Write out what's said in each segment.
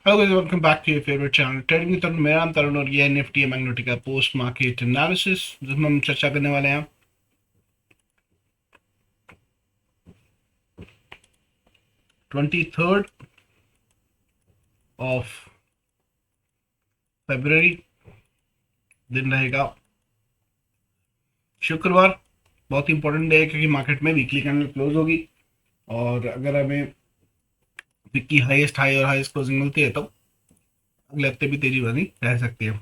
Hello guys, welcome back to your favourite channel trading with Tarun. मेरा नाम तरुण और ये है निफ्टी बैंक निफ्टी का पोस्ट मार्केट एनालिसिस जिसमें हम चर्चा करने वाले हैं 23rd ऑफ फरवरी। दिन रहेगा शुक्रवार। बहुत ही इंपॉर्टेंट डे है क्योंकि मार्केट में वीकली कैंडल क्लोज होगी और अगर हमें वीक की हाईएस्ट हाई और हाईएस्ट क्लोजिंग मिलती है तो अगले हफ्ते भी तेजी बनी रह सकती है।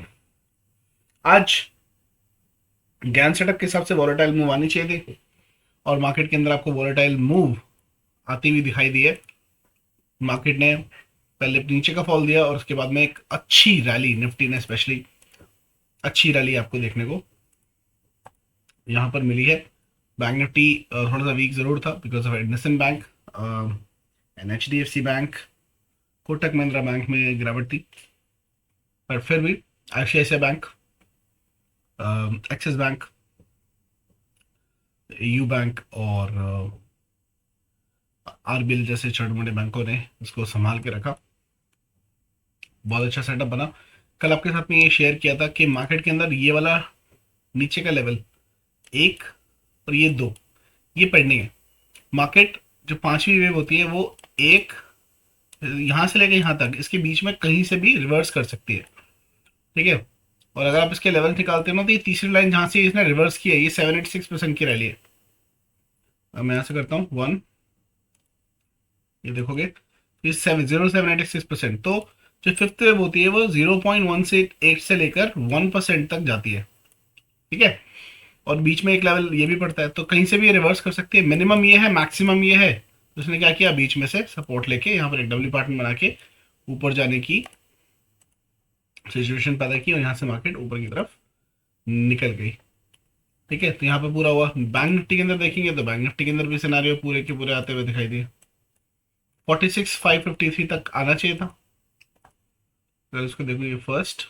आज ज्ञान सेटअप के हिसाब से वॉलेटाइल मूव आनी चाहिए थी और मार्केट के अंदर आपको वॉलेटाइल मूव आती हुई दिखाई दी है। मार्केट ने पहले नीचे का फॉल दिया और उसके बाद में एक अच्छी रैली, निफ्टी ने स्पेशली अच्छी रैली आपको देखने को यहाँ पर मिली है। बैंक निफ्टी थोड़ा सा वीक जरूर था because of IndusInd bank and HDFC bank, Kotak Mahindra bank में गिरावट थी, पर फिर भी ICICI bank, axis bank, you bank और आरबीएल जैसे छोटे मोटे बैंकों ने इसको संभाल के रखा। बहुत अच्छा सेटअप बना। कल आपके साथ में ये शेयर किया था कि मार्केट के अंदर ये वाला नीचे का लेवल 1 और ये 2 ये पेंडिंग है। मार्केट जो पांचवी वेव होती है वो एक यहाँ से लेकर यहाँ तक इसके बीच में कहीं से भी रिवर्स कर सकती है, ठीक है। और अगर आप इसके लेवल निकालते हो ना तो ये तीसरी लाइन जहाँ से इसने रिवर्स किया है ये 786% की रैली है। अब मैं यहाँ से करता हूँ 1, ये देखोगे ये 0.786%। तो जो फिफ्थ वेव होती है वो 0.168 से लेकर 1% तक जाती है, ठीक है। और बीच में एक लेवल ये भी पड़ता है तो कहीं से भी ये रिवर्स कर सकती है। मिनिमम ये है, मैक्सिमम ये है। तो उसने क्या किया, बीच में से सपोर्ट लेके यहाँ पर एक डब्ल्यू पैटर्न बना के ऊपर जाने की सिचुएशन पैदा की और यहाँ से मार्केट ऊपर की तरफ निकल गई, ठीक है। तो यहाँ पे पूरा हुआ। बैंक निफ्टी के अंदर देखेंगे तो बैंक निफ्टी के अंदर भी सिनारियो पूरे के पूरे आते हुए दिखाई दिए। 46,553 तक आना चाहिए था। अगर इसको देखो, ये फर्स्ट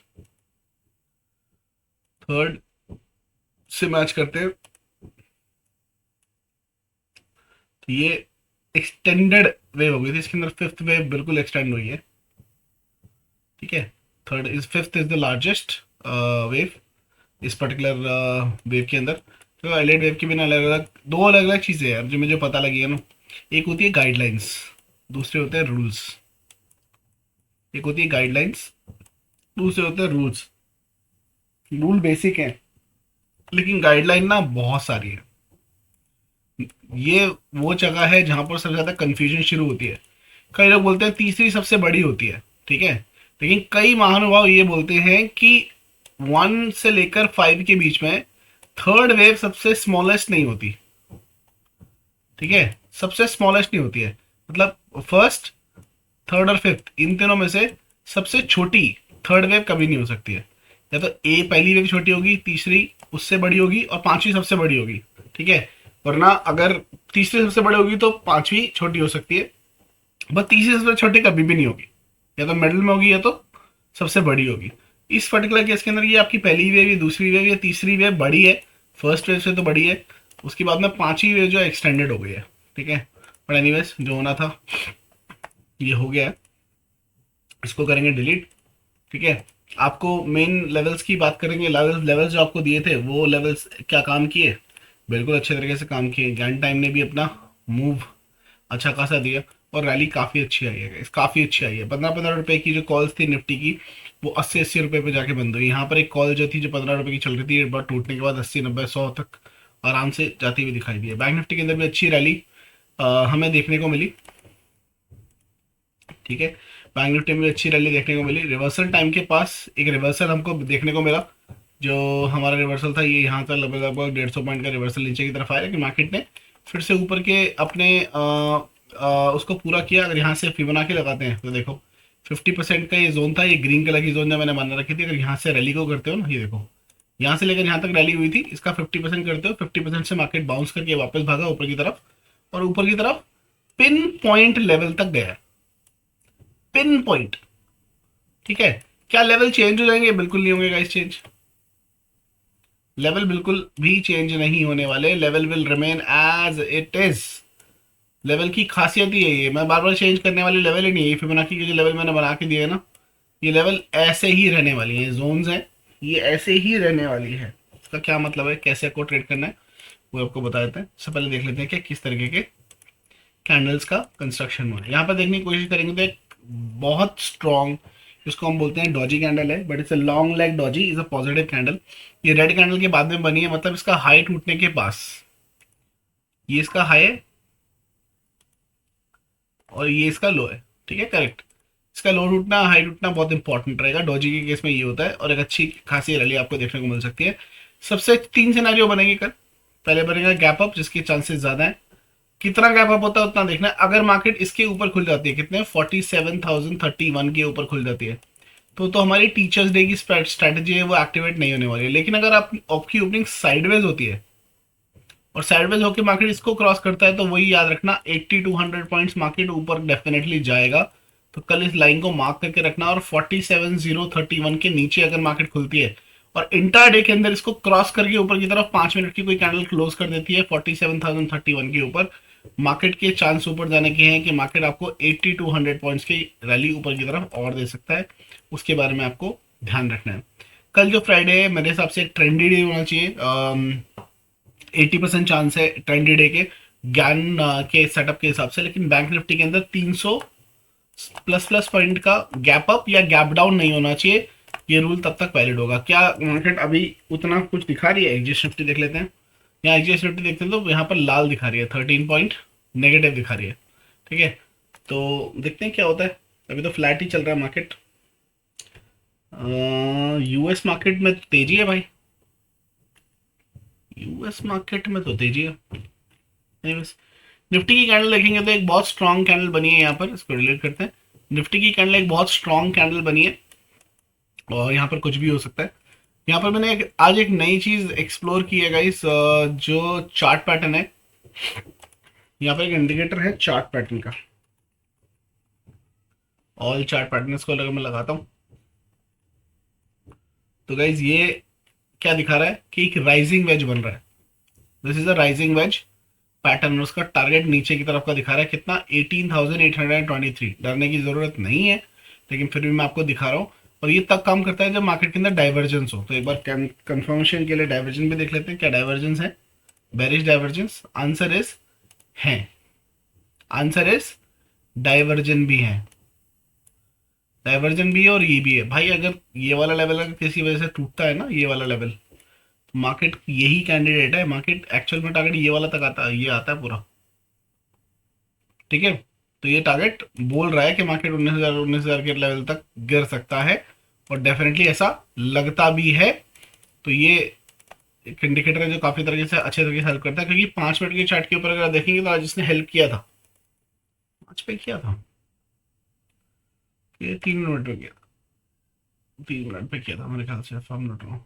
थर्ड से मैच करते हैं तो ये एक्सटेंडेड वेव हो गई थी। इसके अंदर फिफ्थ वेव बिल्कुल एक्सटेंड हुई है, ठीक है। Fifth is the largest wave इस पर्टिकुलर वेव के अंदर। तो एलाइड वेव की भी दो अलग अलग चीज़ें हैं जो मुझे पता लगी है ना। एक होती है गाइडलाइंस, दूसरे होते हैं रूल्स। एक होती है गाइडलाइंस, दूसरे होते हैं रूल्स। रूल बेसिक है लेकिन गाइडलाइन ना बहुत सारी है। ये वो जगह है जहां पर सबसे ज़्यादा कंफ्यूजन शुरू होती है। कई लोग बोलते हैं तीसरी सबसे बड़ी होती है, ठीक है। लेकिन कई महानुभाव ये बोलते हैं कि 1 से लेकर 5 के बीच में थर्ड वेव सबसे स्मॉलेस्ट नहीं होती, ठीक है। सबसे स्मॉलेस्ट नहीं होती है, मतलब फर्स्ट थर्ड और फिफ्थ इन तीनों में से सबसे छोटी थर्ड वेव कभी नहीं हो सकती है। या तो ए पहली वेव छोटी होगी, तीसरी उससे बड़ी होगी और पांचवी सबसे बड़ी होगी, ठीक है। वरना अगर तीसरी सबसे बड़ी होगी तो पांचवी छोटी हो सकती है, बस तीसरी सबसे छोटी कभी भी नहीं होगी। या तो मिडिल में होगी या तो सबसे बड़ी होगी। इस पर्टिकुलर केस के अंदर ये आपकी पहली वेव या दूसरी वेव या तीसरी वेव बड़ी है, फर्स्ट वेव से तो बड़ी है। उसके बाद में पांचवी वेव जो एक्सटेंडेड हो गई है, ठीक है। बट एनीवेज जो होना था ये हो गया है, इसको करेंगे डिलीट, ठीक है। आपको मेन लेवल्स की बात करेंगे। लेवल्स जो आपको दिए थे वो लेवल्स क्या काम किए, बिल्कुल अच्छे तरीके से काम किए। ज्ञान टाइम ने भी अपना मूव अच्छा खासा दिया और रैली काफ़ी अच्छी आई है, काफ़ी अच्छी आई है। 15-15 रुपए की जो कॉल्स थी निफ्टी की वो 80-80 रुपए पे जाके बंद हुई। यहाँ पर एक कॉल जो थी जो 15 रुपए की चल रही थी, एक बार टूटने के बाद 80-90-100 तक आराम से जाती हुई दिखाई दी है। बैंक निफ्टी के अंदर भी अच्छी रैली हमें देखने को मिली, ठीक है। बैंक निफ्टी में भी अच्छी रैली देखने को मिली। रिवर्सल टाइम के पास एक रिवर्सल हमको देखने को मिला। जो हमारा रिवर्सल था ये यहाँ था, लगभग लगभग 150 पॉइंट का रिवर्सल नीचे की तरफ आया, लेकिन मार्केट ने फिर से ऊपर के अपने उसको पूरा किया। अगर यहाँ से फिबोनाची लगाते हैं तो देखो 50% का ये जोन था, ये ग्रीन कलर की जोन जो मैंने बना रखी थी। अगर यहाँ से रैली को करते हो ना, ये देखो यहाँ से लेकर यहाँ तक रैली हुई थी, इसका 50% करते हो, 50% से मार्केट बाउंस करके वापस भागा ऊपर की तरफ और ऊपर की तरफ पिन पॉइंट लेवल तक गया। पिन पॉइंट, ठीक है। क्या लेवल चेंज हो जाएंगे? बिल्कुल नहीं होंगे गाइस चेंज। लेवल बिल्कुल भी चेंज नहीं होने वाले। Level will remain as it is. Level की खासियत ही है, ये मैं बार बार चेंज करने वाली लेवल ही नहीं है। ये फिबोनाची के जो लेवल मैंने बना के दिए है ना, ये लेवल ऐसे ही रहने वाली है, जोन्स हैं ये ऐसे ही रहने वाली है। इसका क्या मतलब है, कैसे आपको ट्रेड करना है वो आपको बता देते हैं। सबसे पहले देख लेते हैं कि किस तरीके के कैंडल्स का कंस्ट्रक्शन हुआ है। यहाँ पर देखने की कोशिश करेंगे तो एक बहुत स्ट्रॉन्ग, जिसको हम बोलते हैं डॉजी कैंडल है, but it's a long leg Doge, is a positive candle. ये रेड कैंडल के बाद में बनी है, मतलब इसका हाई टूटने के पास, ये इसका हाई है और ये इसका लो है, ठीक है करेक्ट। इसका लो टूटना हाई टूटना बहुत इंपॉर्टेंट रहेगा, डॉजी के केस में ये होता है, और एक अच्छी खासी रैली आपको देखने को मिल सकती है। सबसे तीन सिनेरियो बनेंगे कल। पहले बनेगा गैप अप, जिसके चांसेस ज्यादा है। कितना गैप अप होता है उतना देखना है। अगर मार्केट इसके ऊपर खुल जाती है, कितने 47,031 के ऊपर खुल जाती है, तो हमारी टीचर्स डे की स्ट्रैटेजी है वो एक्टिवेट नहीं होने वाली है। लेकिन अगर आप आपकी ओपनिंग साइडवेज होती है और साइडवेज होकर मार्केट इसको क्रॉस करता है, तो वही याद रखना 80 टू 100 पॉइंट्स मार्केट ऊपर डेफिनेटली जाएगा। तो कल इस लाइन को मार्क करके रखना, और 47,031 के नीचे अगर मार्केट खुलती है और इंटर डे के अंदर इसको क्रॉस करके ऊपर की तरफ 5 मिनट की कोई कैंडल क्लोज कर देती है 47,031 के ऊपर, मार्केट के चांस ऊपर जाने के हैं कि मार्केट आपको 80 टू 100 पॉइंट्स की रैली ऊपर की तरफ और दे सकता है। उसके बारे में आपको ध्यान रखना है। कल जो फ्राइडे है मेरे हिसाब से एक ट्रेंडी डे होना चाहिए। 80% चांस है ट्रेंडी डे के ज्ञान के सेटअप के हिसाब से। लेकिन बैंक निफ्टी के अंदर 300 प्लस प्लस पॉइंट का गैप अप या गैप डाउन नहीं होना चाहिए। ये रूल तब तक वैलिड होगा। क्या मार्केट अभी उतना कुछ दिखा रही है? एक्जिस्ट निफ्टी देख लेते हैं। यहाँ एक्जिस्ट निफ्टी देखते हैं तो यहाँ पर लाल दिखा रही है, 13 पॉइंट नेगेटिव दिखा रही है, ठीक है। तो देखते हैं क्या होता है। अभी तो फ्लैट ही चल रहा है मार्केट। यूएस मार्केट में तेजी है भाई, यूएस मार्केट में तो तेजी है। Anyways, निफ्टी की कैंडल देखेंगे तो एक बहुत स्ट्रॉन्ग कैंडल बनी है यहाँ पर, इसको रिलेट करते हैं। निफ्टी की कैंडल एक बहुत स्ट्रॉन्ग कैंडल बनी है और यहाँ पर कुछ भी हो सकता है। यहाँ पर मैंने आज एक नई चीज एक्सप्लोर की है गाइस, जो चार्ट पैटर्न है। यहाँ पर एक इंडिकेटर है चार्ट पैटर्न का, ऑल चार्ट पैटर्न को अगर मैं लगाता हूँ तो गाइस ये क्या दिखा रहा है कि एक राइजिंग वेज बन रहा है। This is a rising veg pattern, उसका टारगेट नीचे की तरफ का दिखा रहा है कितना, 18,823। डरने की जरूरत नहीं है, लेकिन फिर भी मैं आपको दिखा रहा हूँ। और ये तब काम करता है जब मार्केट के अंदर डाइवर्जेंस हो। तो एक बार कंफर्मेशन के लिए डाइवर्जेंस भी देख लेते हैं, क्या डाइवर्जेंस है। बेरिश डाइवर्जेंस, आंसर इज है, आंसर इज डाइवर्जन भी है, डाइवर्जन भी है और ये भी है भाई। अगर ये वाला लेवल अगर किसी वजह से टूटता है ना, ये वाला लेवल, तो मार्केट यही कैंडिडेट है, मार्केट एक्चुअल में टारगेट ये वाला तक आता है, ये आता है पूरा, ठीक है। तो ये टारगेट बोल रहा है कि मार्केट 19,000 के लेवल तक गिर सकता है, और डेफिनेटली ऐसा लगता भी है। तो ये एक इंडिकेटर है जो काफी तरीके से अच्छे तरीके से हेल्प करता है, क्योंकि 5 मिनट के चार्ट के ऊपर अगर आप देखेंगे तो आज इसने हेल्प किया था, 5 पे किया था, ये 3 मिनट में किया था, 3 मिनट पे किया था मेरे ख्याल से, फॉर्म नोट रहा हूँ।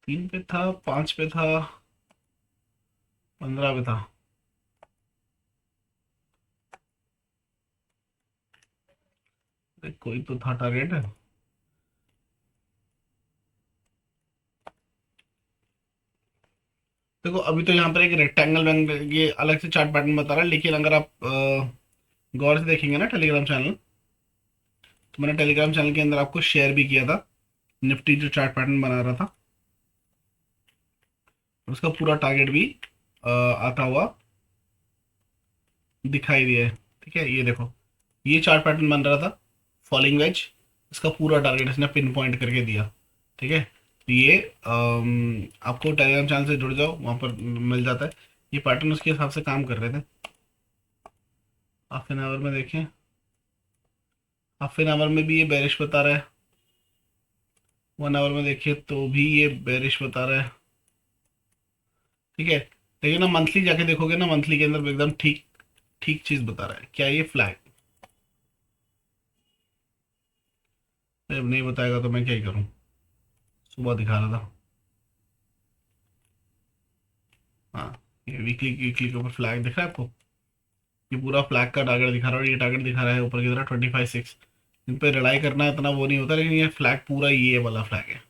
3 पे था, 5 पे था, 15 पे था। कोई तो था टारगेट है। देखो अभी तो यहाँ पर एक रेक्टेंगल, ये अलग से चार्ट पैटर्न बता रहा है, लेकिन अगर आप गौर से देखेंगे ना टेलीग्राम चैनल, तो मैंने टेलीग्राम चैनल के अंदर आपको शेयर भी किया था निफ्टी जो चार्ट पैटर्न बना रहा था, उसका पूरा टारगेट भी आता हुआ दिखाई दिया है, ठीक है। ये देखो, ये चार्ट पैटर्न बन रहा था फॉलिंग वेज, इसका पूरा टारगेट इसने पिन पॉइंट करके दिया, ठीक है। तो ये आपको टेलीग्राम चैनल से जुड़ जाओ, वहाँ पर मिल जाता है। ये पैटर्न उसके हिसाब से काम कर रहे थे। हाफ एन आवर में देखें, हाफ एन आवर में भी ये बेरिश बता रहा है, 1 आवर में देखिए तो भी ये बेरिश बता रहा है, ठीक है। लेकिन ना मंथली जाके देखोगे ना, मंथली के अंदर एकदम ठीक ठीक चीज बता रहा है। क्या ये फ्लैग अब नहीं बताएगा तो मैं क्या ही करूं। सुबह दिखा रहा था, हाँ, ये वीकली वीकली के ऊपर फ्लैग दिख रहा है आपको, ये पूरा फ्लैग का टारगेट दिखा रहा है, और ये टारगेट दिखा रहा है ऊपर की तरह 25/6। इन पे रिलाई करना इतना वो नहीं होता, लेकिन ये फ्लैग पूरा ये वाला फ्लैग है,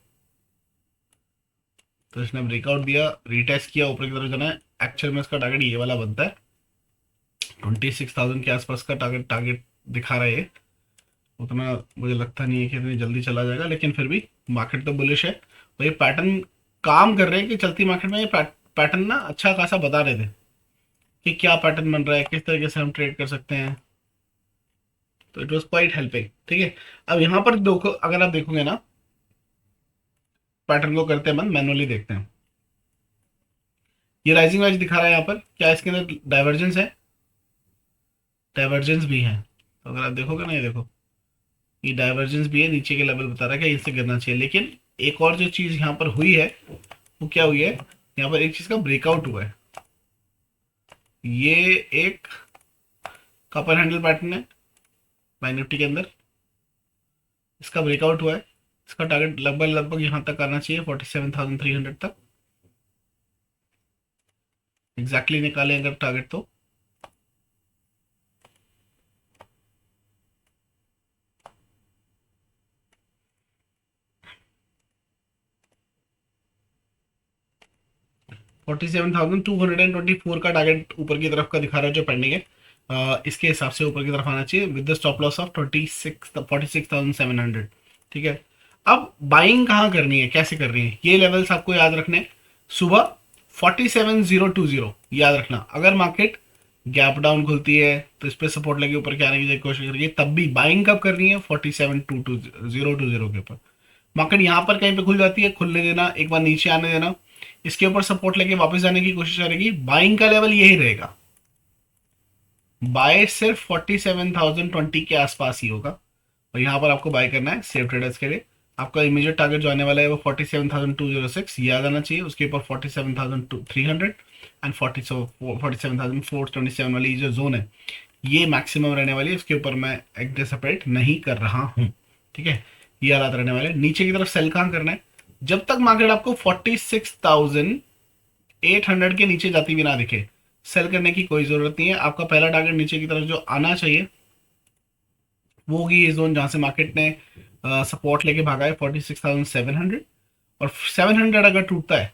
तो इसने ब्रेकआउट दिया, रीटेस्ट किया, ऊपर की तरफ जाना है। एक्चुअल में इसका टारगेट ये वाला बनता है, 26,000 के आसपास का टारगेट टारगेट दिखा रहा है ये। उतना मुझे लगता नहीं है कि इतनी जल्दी चला जाएगा, लेकिन फिर भी मार्केट तो बुलिश है। और ये पैटर्न काम कर रहे हैं कि चलती मार्केट में ये पैटर्न ना अच्छा खासा बता रहे थे कि क्या पैटर्न बन रहा है, किस तरीके से हम ट्रेड कर सकते हैं। तो इट वॉज क्वाइट हेल्पिंग। ठीक है, अब यहाँ पर देखो, अगर आप देखोगे ना पैटर्न को करते हैं बंद, मैनुअली देखते हैं। ये राइजिंग वेज दिखा रहा है यहाँ पर, क्या इसके अंदर डाइवर्जेंस है? डाइवर्जेंस भी है। तो अगर आप देखोगे ना, ये देखो, ये डाइवर्जेंस भी है, नीचे के लेवल बता रहा है कि इससे गिरना चाहिए। लेकिन एक और जो चीज यहाँ पर हुई है वो क्या हुई है, यहाँ पर एक चीज का ब्रेकआउट हुआ है। ये एक कपर हैंडल पैटर्न है बैंक निफ्टी के अंदर, इसका ब्रेकआउट हुआ है। इसका टारगेट लगभग लगभग यहाँ तक आना चाहिए, 47,300 तक एग्जैक्टली निकालें अगर टारगेट तो। $47,224 का टारगेट ऊपर की तरफ का दिखा रहा है जो पेंडिंग है। इसके हिसाब से ऊपर की तरफ आना चाहिए with the stop loss of 46,700। ठीक है, अब बाइंग कहाँ करनी है, कैसे करनी है, ये लेवल्स आपको याद रखने। सुबह 47,020 याद रखना। अगर मार्केट गैप डाउन खुलती है तो इस पर सपोर्ट लगे ऊपर के आने की कोशिश करिए, तब भी बाइंग कब करनी है, 47,020 के ऊपर। मार्केट यहाँ पर कहीं पे खुल जाती है, खुलने देना, एक बार नीचे आने देना, इसके ऊपर सपोर्ट लेके वापस जाने की कोशिश करेगी। बाइंग का लेवल यही रहेगा, बाय सिर्फ 47,020 के आसपास ही होगा। और यहाँ पर आपको बाय करना है सेफ ट्रेडर्स के लिए। आपका इमीडिएट टारगेट जो आने वाला है वो 47,206 याद आना चाहिए, उसके ऊपर 47,300 एंड 47,427 वाली जो जोन है ये मैक्सिमम रहने वाली है। इसके ऊपर मैं एंटिसिपेट नहीं कर रहा हूँ। ठीक है, ये हालात रहने वाले। नीचे की तरफ सेल कहाँ करना है, जब तक मार्केट आपको 46,800 के नीचे जाती हुई ना दिखे, सेल करने की कोई जरूरत नहीं है। आपका पहला टारगेट नीचे की तरफ जो आना चाहिए वो होगी ये जोन जहां से मार्केट ने सपोर्ट लेके भागा है, 46,700। और 700 अगर टूटता है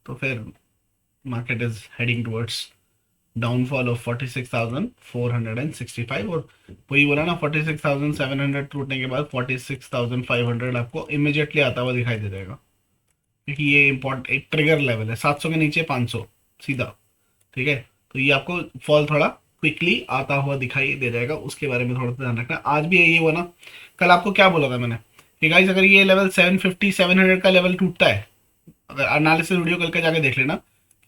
तो फिर market is heading towards downfall of 46,465। और वही बोला ना, 46,700 टूटने के बाद 46,500 आपको इमीडिएटली आता हुआ दिखाई दे जाएगा, क्योंकि ये इम्पोर्टेंट एक ट्रिगर लेवल है। 700 के नीचे 500 सीधा। ठीक है, तो ये आपको फॉल थोड़ा क्विकली आता हुआ दिखाई दे जाएगा, उसके बारे में थोड़ा सा ध्यान रखना। आज भी यही हुआ ना, कल आपको क्या बोला था मैंने कि गाइस अगर ये लेवल 750 700 का लेवल टूटता है, अगर एनालिसिस वीडियो कल के जाके देख लेना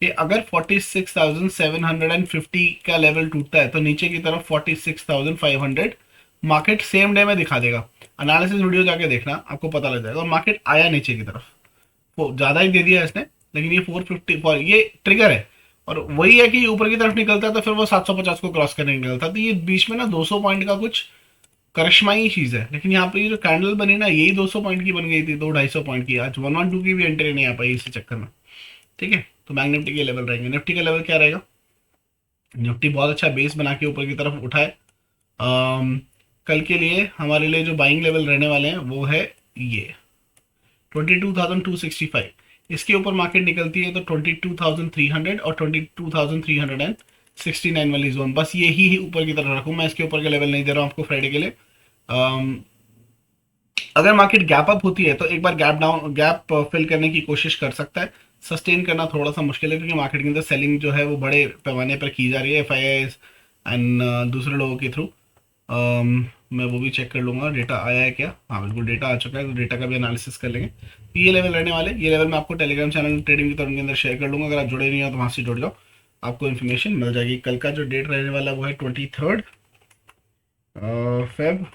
कि अगर 46,750 का लेवल टूटता है तो नीचे की तरफ 46,500 मार्केट सेम डे में दिखा देगा। एनालिसिस वीडियो जाके देखना, आपको पता लग जाएगा। और मार्केट आया नीचे की तरफ, वो ज्यादा ही दे दिया इसने, लेकिन ये 450 ये ट्रिगर है। और वही है कि ऊपर की तरफ निकलता है तो फिर वो 750 को क्रॉस करने निकलता है। तो ये बीच में ना 200 पॉइंट का कुछ करिश्मा ही चीज है। लेकिन यहाँ पे ये जो कैंडल बनी ना, यही 200 पॉइंट की बन गई थी, 200-250 पॉइंट की। आज 112 की भी एंट्री नहीं आ पाई इसी चक्कर में। ठीक है, तो बैंक निफ्टी के लेवल रहेंगे। निफ्टी का लेवल क्या रहेगा, निफ्टी बहुत अच्छा बेस बना के ऊपर की तरफ उठाए। कल के लिए हमारे लिए जो बाइंग लेवल रहने वाले हैं वो है ये 22,265। इसके ऊपर मार्केट निकलती है तो 22,300 और 22,369 वाली जोन, बस यही ही ऊपर की तरफ रखूँ मैं। इसके ऊपर का लेवल नहीं दे रहा हूँ आपको फ्राइडे के लिए। अगर मार्केट गैप अप होती है तो एक बार गैप फिल करने की कोशिश कर सकता है। सस्टेन करना थोड़ा सा मुश्किल है, क्योंकि मार्केट के अंदर सेलिंग जो है वो बड़े पैमाने पर की जा रही है एफआईआईज एंड दूसरे लोगों के थ्रू। मैं वो भी चेक कर लूंगा डेटा आया है क्या। हाँ बिल्कुल डेटा आ चुका है, तो डेटा का भी एनालिसिस कर लेंगे। तो ये लेवल रहने वाले, ये लेवल मैं आपको टेलीग्राम चैनल ट्रेडिंग की तरफ के अंदर शेयर कर लूँगा। अगर आप जुड़े नहीं हो तो वहाँ से जुड़ जाओ, आपको इन्फॉर्मेशन मिल जाएगी। कल का जो डेट रहने वाला वो है 23 फेब।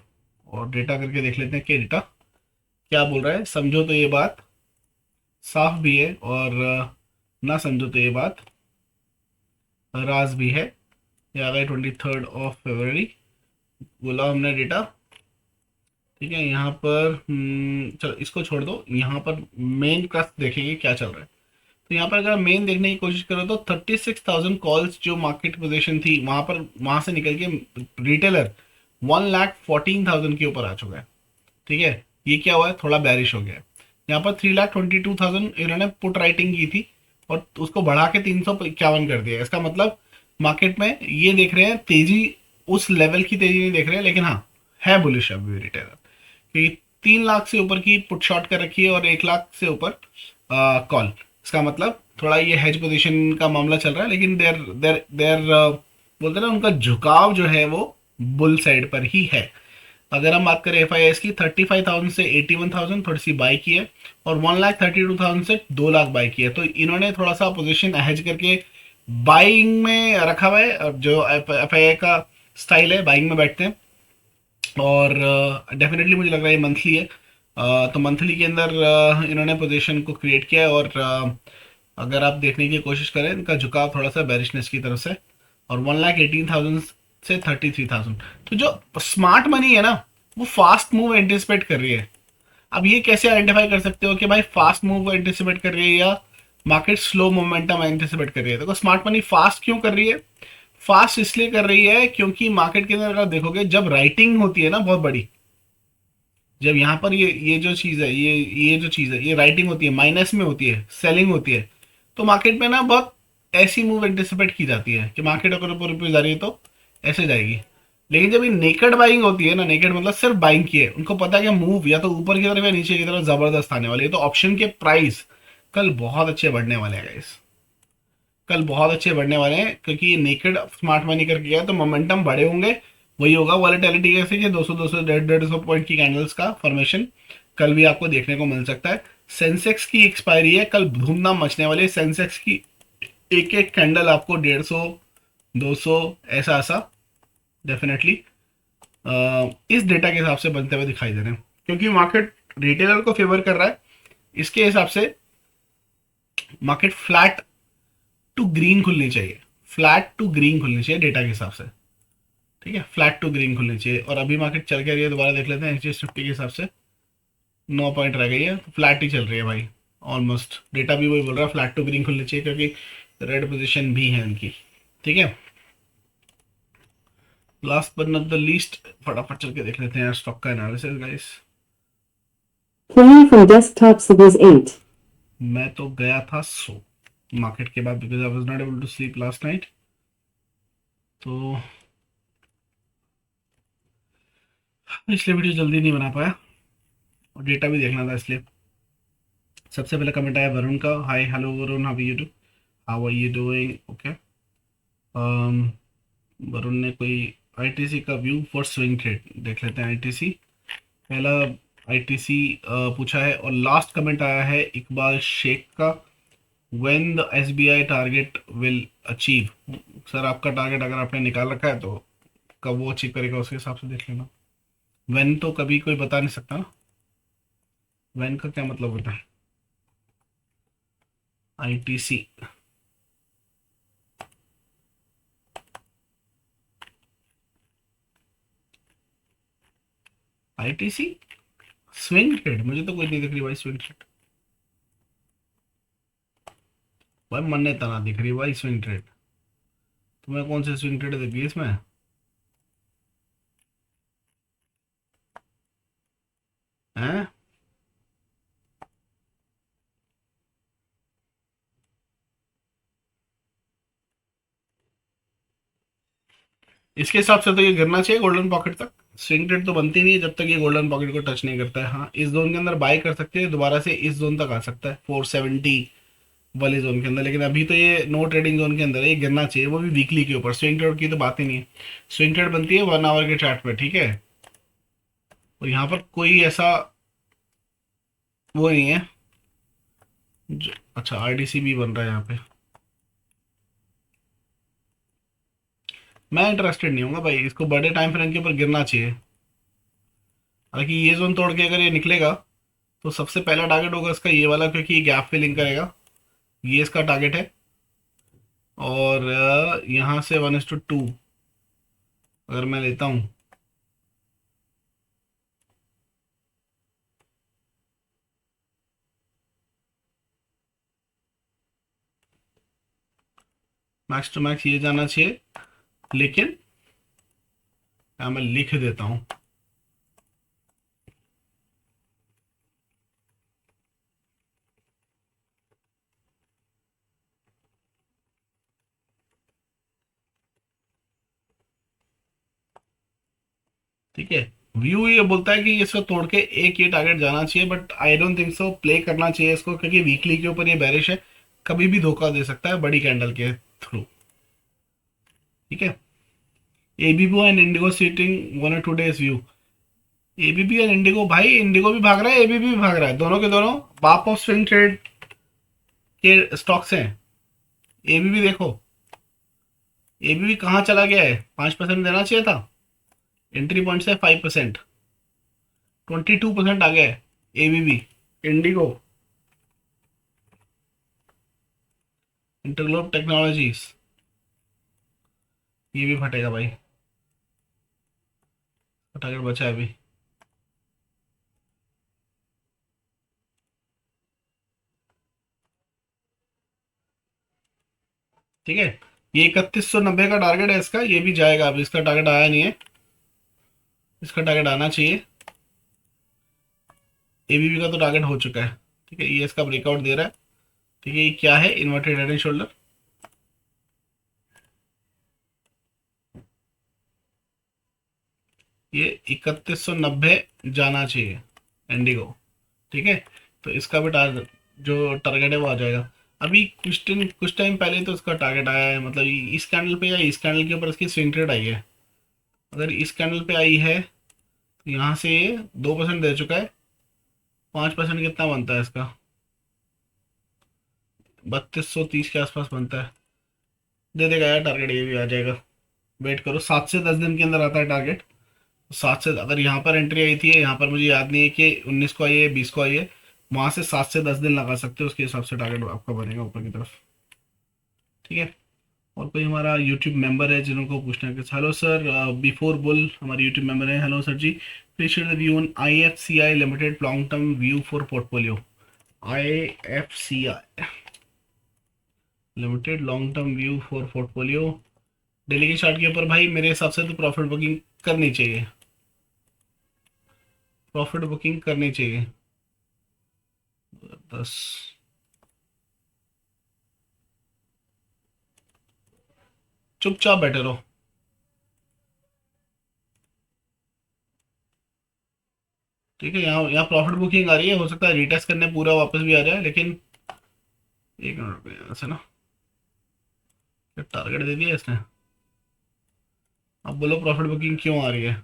और डेटा करके देख लेते हैं कि डेटा क्या बोल रहा है। समझो तो ये बात साफ भी है, और ना समझो तो ये बात राज भी है। ये आ गया 23 फरवरी, बोला हमने डेटा। ठीक है, यहाँ पर चलो इसको छोड़ दो, यहाँ पर मेन का देखेंगे क्या चल रहा है। तो यहाँ पर अगर मेन देखने की कोशिश करो तो 36,000 कॉल्स जो मार्केट पोजीशन थी वहां पर, वहां से निकल के रिटेलर 1,14,000 के ऊपर आ चुका है। ठीक है, ये क्या हुआ है, थोड़ा बैरिश हो गया है। यहाँ पर 3,22,000 इन्होंने पुट राइटिंग की थी और उसको बढ़ा के 351 कर दिया। इसका मतलब मार्केट में ये देख रहे हैं तेजी, उस लेवल की तेजी नहीं देख रहे हैं, लेकिन हाँ है बुलिश अभी भी रिटेलर, क्योंकि 3 लाख से ऊपर की पुट शॉर्ट कर रखी है और 1 लाख से ऊपर कॉल। इसका मतलब थोड़ा ये हेज पोजीशन का मामला चल रहा है, लेकिन देर देर देर बोलते हैं ना, उनका झुकाव जो है वो बुल साइड पर ही है। अगर हम बात करें FIS की, 35,000 से 81,000 थोड़ी सी बाई की है, और 1,32,000 से 2 लाख बाई की है। तो इन्होंने थोड़ा सा पोजीशन हेज करके बाइंग में रखा हुआ है, और जो FII का स्टाइल है बाइंग में बैठते हैं। और डेफिनेटली मुझे लग रहा है ये मंथली है। तो मंथली के अंदर इन्होंने पोजीशन को क्रिएट किया है, और अगर आप देखने की कोशिश करें, इनका झुकाव थोड़ा सा बेरिशनेस की तरफ से, और 1,18,000 से 33,000। तो जो स्मार्ट मनी है ना, वो फास्ट मूव एंटिसिपेट कर रही है। अब ये कैसे आइडेंटिफाई कर सकते हो कि भाई फास्ट मूव एंटिसिपेट कर रही है या मार्केट स्लो मोमेंटम एंटिसिपेट कर रही है? देखो स्मार्ट मनी फास्ट क्यों कर रही है? फास्ट इसलिए कर रही है क्योंकि मार्केट के अंदर अगर देखोगे, जब राइटिंग होती है ना बहुत बड़ी, जब यहाँ पर ये जो चीज़ है, ये जो चीज़ है, ये राइटिंग होती है, माइनस में होती है, सेलिंग होती है, तो मार्केट में ना बहुत ऐसी मूव एंटिसिपेट की जाती है कि मार्केट अगर ऊपर ऊपर जा रही है तो ऐसे जाएगी। लेकिन जब ये नेकेड बाइंग होती है ना, नेकेड मतलब सिर्फ बाइंग की है, उनको पता है कि मूव या तो ऊपर की तरफ या नीचे की तरफ जबरदस्त आने वाली है, तो ऑप्शन के प्राइस कल बहुत अच्छे बढ़ने वाले हैं गाइस। कल बहुत अच्छे बढ़ने वाले हैं, क्योंकि ये नेकेड स्मार्ट मनी करके गया, तो मोमेंटम बड़े होंगे। वही होगा वॉलेटिलिटी कैसे कि 200 200 150 पॉइंट की कैंडल्स का फॉर्मेशन कल भी आपको देखने को मिल सकता है। सेंसेक्स की एक्सपायरी है, कल धूमधाम मचने वाली है। सेंसेक्स की एक एक कैंडल आपको 150 200 ऐसा ऐसा डेफिनेटली इस डेटा के हिसाब से बनते हुए दिखाई दे रहे हैं, क्योंकि मार्केट रिटेलर को फेवर कर रहा है। इसके हिसाब से मार्केट फ्लैट टू ग्रीन खुलनी चाहिए, फ्लैट टू ग्रीन खुलनी चाहिए डेटा के हिसाब से। ठीक है, फ्लैट टू ग्रीन खुलनी चाहिए, और अभी मार्केट चल के रही है, दोबारा देख लेते हैं HDFC 50 के हिसाब से 9 पॉइंट रह गई है, फ्लैट ही चल रही है भाई ऑलमोस्ट। डेटा भी वही बोल रहा है फ्लैट टू ग्रीन खुलनी चाहिए, क्योंकि रेड पोजीशन भी है उनकी। ठीक है, last but not the least फटाफट चल के देख लेते हैं यार स्टॉक का analysis guys. Playing from desktops was 8. मैं तो गया था सो मार्केट के बाद, because I was not able to sleep last night. तो इसलिए वीडियो जल्दी नहीं बना पाया, और डेटा भी देखना था इसलिए। सबसे पहले कमेंट आया वरुण का, hi hello Varun, how are you doing okay. Varun ने कोई ITC का व्यू फॉर स्विंग ट्रेड देख लेते हैं। ITC पहला ITC पूछा है, और लास्ट कमेंट आया है इकबाल शेख का, when the SBI target will achieve. Sir आपका टारगेट अगर आपने निकाल रखा है तो कब वो अचीव करेगा उसके हिसाब से देख लेना। व्हेन तो कभी कोई बता नहीं सकता ना, व्हेन का क्या मतलब होता है। ITC ITC स्विंग ट्रेड, मुझे तो कोई नहीं दिख रही भाई स्विंग ट्रेड। भाई मन तना दिख रही है भाई स्विंग ट्रेड। तुम्हें कौन सी स्विंग ट्रेड दिख गई इसमें? हैं? इसके हिसाब से तो ये गिरना चाहिए गोल्डन पॉकेट तक। स्विंग ट्रेड तो बनती नहीं है जब तक ये गोल्डन पॉकेट को टच नहीं करता है। हाँ, इस जोन के अंदर बाय कर सकते हैं, दोबारा से इस जोन तक आ सकता है 470 वाली जोन के अंदर, लेकिन अभी तो ये नो ट्रेडिंग जोन के अंदर है, ये गिरना चाहिए, वो भी वीकली के ऊपर। स्विंग ट्रेड की तो बात ही नहीं है, स्विंग ट्रेड बनती है 1 आवर के चार्ट पे। ठीक है, और यहाँ पर कोई ऐसा वो नहीं है जो, अच्छा RDC भी बन रहा है यहाँ पे। मैं इंटरेस्टेड नहीं हूँ भाई, इसको बड़े टाइम फ्रेम के ऊपर गिरना चाहिए। हालांकि ये जोन तोड़ के अगर ये निकलेगा तो सबसे पहला टारगेट होगा इसका ये वाला, क्योंकि ये गैप फिलिंग करेगा, ये इसका टारगेट है। और यहाँ से 1:2 अगर मैं लेता हूँ, मैक्स टू मैक्स ये जाना चाहिए, लेकिन मैं लिख देता हूँ। ठीक है। व्यू ये बोलता है कि इसको तोड़ के एक ये टारगेट जाना चाहिए, but I don't think so. Play करना चाहिए इसको, क्योंकि वीकली के ऊपर ये बेरिश है, कभी भी धोखा दे सकता है बड़ी कैंडल के थ्रू। ठीक है। एबीबी एंड इंडिगो सीटिंग 1 और 2 days view. ABB and Indigo, भाई इंडिगो भी भाग रहा है, एबीबी भी भाग रहा है, दोनों के दोनों बाप ऑफ स्विंग ट्रेड के स्टॉक्स हैं। एबीबी देखो, एबीबी कहाँ चला गया है, 5% देना चाहिए था। एंट्री पॉइंट से 5%, 22% आ गया है एबीबी। इंडिगो, इंटरग्लोब टेक्नोलॉजीज, ये भी फटेगा भाई, टारगेट बचा है अभी। ठीक है। ये 3190 का टारगेट है इसका, ये भी जाएगा। अभी इसका टारगेट आया नहीं है, इसका टारगेट आना चाहिए। एबीबी का तो टारगेट हो चुका है। ठीक है, ये इसका ब्रेकआउट दे रहा है। ठीक है, ये क्या है, इन्वर्टेड हेड एंड शोल्डर। ये 3190 जाना चाहिए इंडिगो। ठीक है, तो इसका भी टारगेट, जो टारगेट है वो आ जाएगा। अभी कुछ टाइम पहले तो इसका टारगेट आया है, मतलब इस कैंडल पे या इस कैंडल के ऊपर इसकी स्विंग ट्रेड आई है। अगर इस कैंडल पे आई है तो यहाँ से ये 2% दे चुका है। 5% कितना बनता है इसका, 3230 के आसपास बनता है। दे देगा यार टारगेट, ये भी आ जाएगा। वेट करो, 7 से 10 दिन के अंदर आता है टारगेट। 7 से, अगर यहाँ पर एंट्री आई थी, यहाँ पर मुझे याद नहीं है कि 19 को आई है 20 को आई है, वहाँ से 7 से 10 दिन लगा सकते हो, उसके हिसाब से टारगेट आपका बनेगा ऊपर की तरफ। ठीक है। और कोई हमारा यूट्यूब मेंबर है जिनको पूछना है कि हेलो सर, बिफोर बुल हमारे यूट्यूब मेंबर है। Hello sir ji, please share the view on IFCI limited long term view for portfolio. IFCI limited long term view for portfolio. Daily के चार्ट के ऊपर भाई मेरे हिसाब से तो प्रॉफिट बुकिंग करनी चाहिए, प्रॉफिट बुकिंग करनी चाहिए। 10, चुपचाप बैठे रहो। ठीक है, यहाँ यहाँ प्रॉफिट बुकिंग आ रही है, हो सकता है रिटेस्ट करने पूरा वापस भी आ जाए, लेकिन 1 मिनट रुपये यहाँ से ना, टारगेट दे दिया इसने। अब बोलो प्रॉफिट बुकिंग क्यों आ रही है।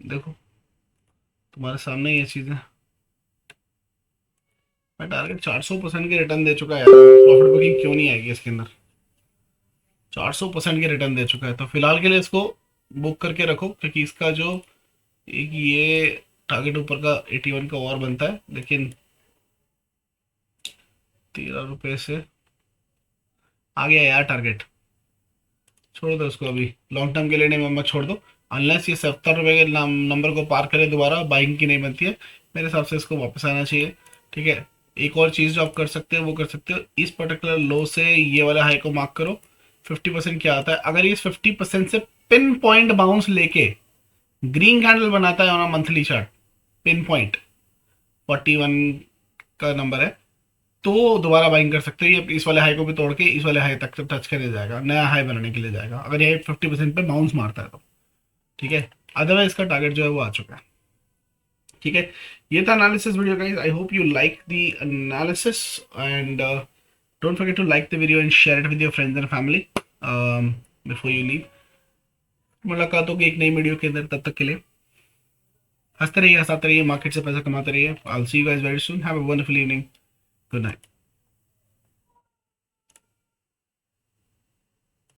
देखो तुम्हारे सामने ये चीज़ है। मैं टारगेट 400% के रिटर्न दे चुका है यार, प्रॉफिट बुकिंग क्यों नहीं आएगी इसके अंदर। 400% के रिटर्न दे चुका है, तो फिलहाल के लिए इसको बुक करके रखो, क्योंकि इसका जो एक ये टारगेट ऊपर का 81 का और बनता है, लेकिन 13 रुपये से आ गया यार टारगेट। छोड़ दो उसको, अभी लॉन्ग टर्म के लिए नहीं, मत छोड़ दो। अनलेस ये 70 रुपये के नंबर को पार करे, दोबारा बाइंग की नहीं बनती है मेरे हिसाब से, इसको वापस आना चाहिए। ठीक है। एक और चीज़ जो आप कर सकते हो वो कर सकते हो, इस पर्टिकुलर लो से ये वाला हाई को मार्क करो। 50% क्या आता है, अगर ये 50% से पिन पॉइंट बाउंस लेके ग्रीन कैंडल बनाता है on monthly chart, pin point 41 का नंबर है, तो दोबारा बाइंग कर सकते हो। ये इस वाले हाई को भी तोड़ के इस वाले हाई तक टच करने जाएगा, नया हाई बनाने के लिए जाएगा, अगर ये 50% पे बाउंस मारता है तो। ठीक है, अदरवाइज इसका टारगेट जो है वो आ चुका है। ठीक है, ये था analysis video guys. I hope you like the analysis and don't forget to like the video and share it with your friends and family before you leave. मुलाकात होगी एक नई वीडियो के अंदर, तब तक के लिए हंसते रहिए, हंसाते रहिए, मार्केट से पैसा कमाते रहिए। I will see you guys very soon. Have a wonderful evening. Good night.